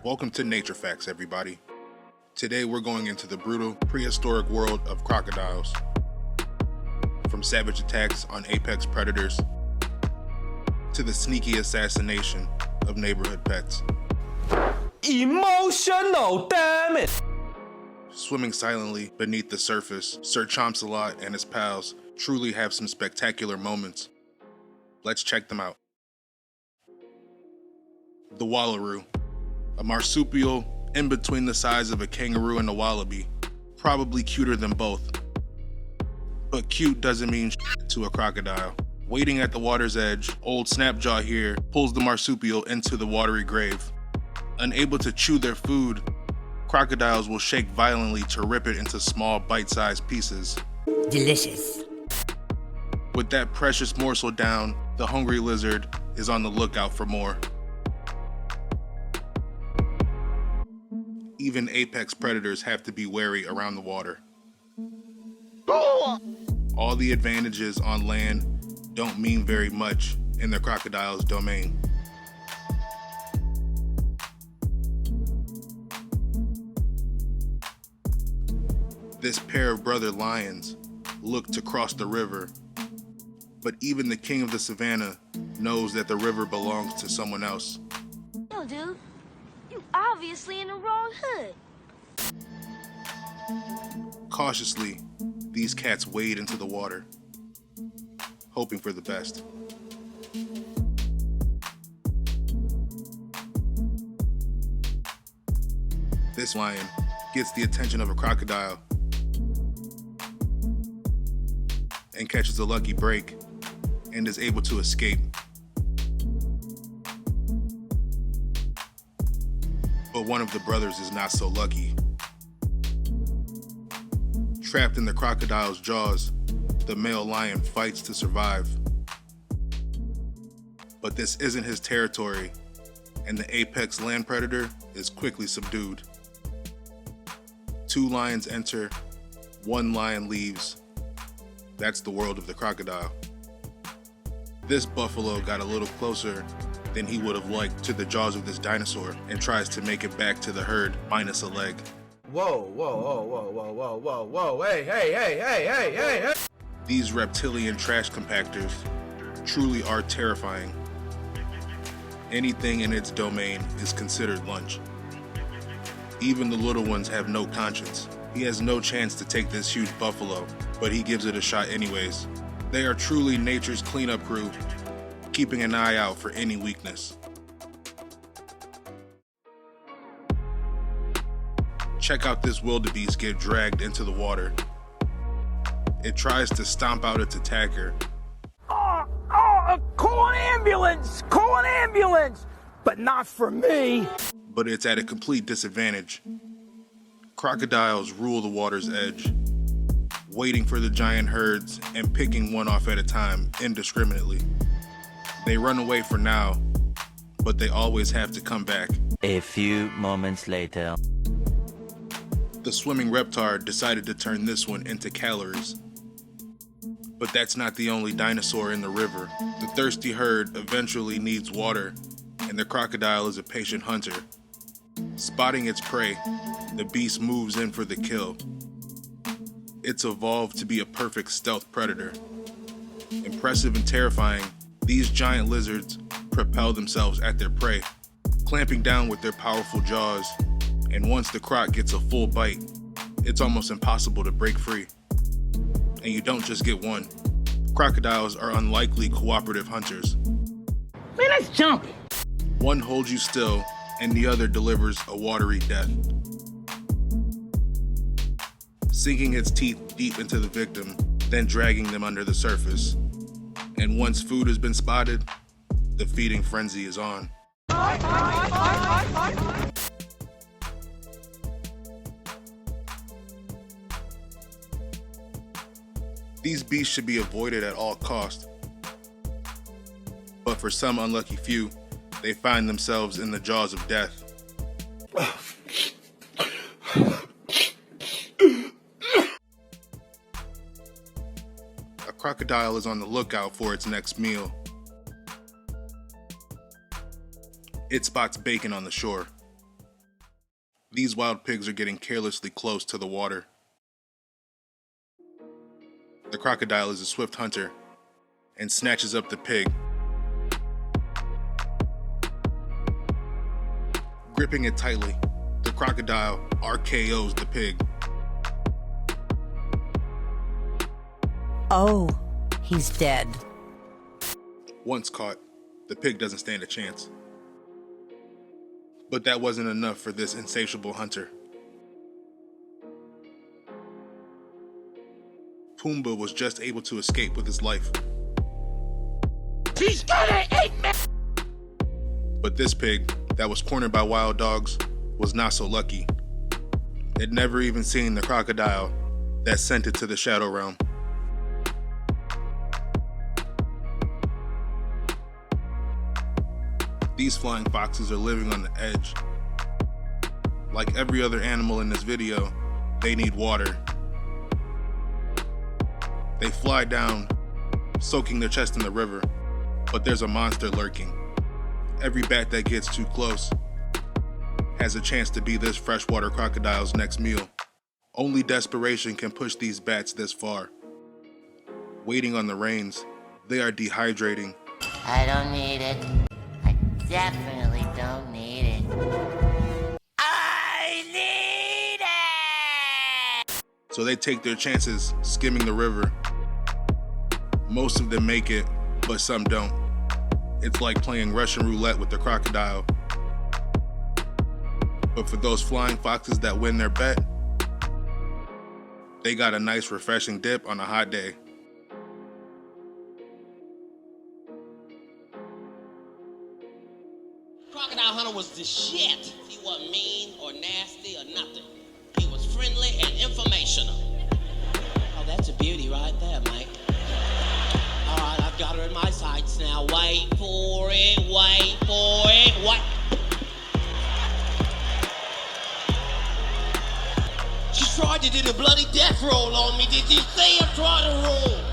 Welcome to Nature Facts, everybody. Today we're going into the brutal, prehistoric world of crocodiles. From savage attacks on apex predators to the sneaky assassination of neighborhood pets. Emotional damage! Swimming silently beneath the surface, Sir Chomsalot and his pals truly have some spectacular moments. Let's check them out. The wallaroo, a marsupial in between the size of a kangaroo and a wallaby, probably cuter than both. But cute doesn't mean shit to a crocodile. Waiting at the water's edge, old Snapjaw here pulls the marsupial into the watery grave. Unable to chew their food, crocodiles will shake violently to rip it into small bite-sized pieces. Delicious. With that precious morsel down, the hungry lizard is on the lookout for more. Even apex predators have to be wary around the water. All the advantages on land don't mean very much in the crocodile's domain. This pair of brother lions look to cross the river, but even the king of the savannah knows that the river belongs to someone else. Yo, dude, you obviously in the wrong hood. Cautiously, these cats wade into the water, hoping for the best. This lion gets the attention of a crocodile and catches a lucky break and is able to escape. But one of the brothers is not so lucky. Trapped in the crocodile's jaws, the male lion fights to survive. But this isn't his territory, and the apex land predator is quickly subdued. 2 lions enter, 1 lion leaves. That's the world of the crocodile. This buffalo got a little closer than he would have liked to the jaws of this dinosaur and tries to make it back to the herd minus a leg. Whoa, whoa, whoa, whoa, whoa, whoa, whoa, whoa, hey. These reptilian trash compactors truly are terrifying. Anything in its domain is considered lunch. Even the little ones have no conscience. He has no chance to take this huge buffalo, but he gives it a shot anyways. They are truly nature's cleanup crew, keeping an eye out for any weakness. Check out this wildebeest get dragged into the water. It tries to stomp out its attacker. Call an ambulance! Call an ambulance! But not for me! But it's at a complete disadvantage. Crocodiles rule the water's edge, waiting for the giant herds and picking one off at a time indiscriminately. They run away for now, but they always have to come back. A few moments later. The swimming reptile decided to turn this one into calories. But that's not the only dinosaur in the river. The thirsty herd eventually needs water, and the crocodile is a patient hunter. Spotting its prey, the beast moves in for the kill. It's evolved to be a perfect stealth predator. Impressive and terrifying, these giant lizards propel themselves at their prey, clamping down with their powerful jaws, and once the croc gets a full bite, it's almost impossible to break free. And you don't just get one. Crocodiles are unlikely cooperative hunters. Man, let's jump! One holds you still, and the other delivers a watery death. Sinking its teeth deep into the victim, then dragging them under the surface. And once food has been spotted, the feeding frenzy is on. These beasts should be avoided at all costs. But for some unlucky few, they find themselves in the jaws of death. A crocodile is on the lookout for its next meal. It spots bacon on the shore. These wild pigs are getting carelessly close to the water. The crocodile is a swift hunter and snatches up the pig. Gripping it tightly, the crocodile RKO's the pig. Oh, he's dead. Once caught, the pig doesn't stand a chance. But that wasn't enough for this insatiable hunter. Pumbaa was just able to escape with his life. He's gonna eat me! But this pig, that was cornered by wild dogs, was not so lucky. It never even seen the crocodile that sent it to the Shadow Realm. These flying foxes are living on the edge. Like every other animal in this video, they need water. They fly down, soaking their chest in the river, but there's a monster lurking. Every bat that gets too close has a chance to be this freshwater crocodile's next meal. Only desperation can push these bats this far. Waiting on the rains, they are dehydrating. I don't need it. I definitely don't need it. I need it! So they take their chances skimming the river. Most of them make it, but some don't. It's like playing Russian roulette with the crocodile. But for those flying foxes that win their bet, they got a nice refreshing dip on a hot day. Crocodile Hunter was the shit. He wasn't mean or nasty or nothing. He was friendly and informational. Oh, that's a beauty right there, mate. All right, I've got her in my sights now. Wait for it, wait for it, wait. She tried to do the bloody death roll on me. Did you see her try to roll?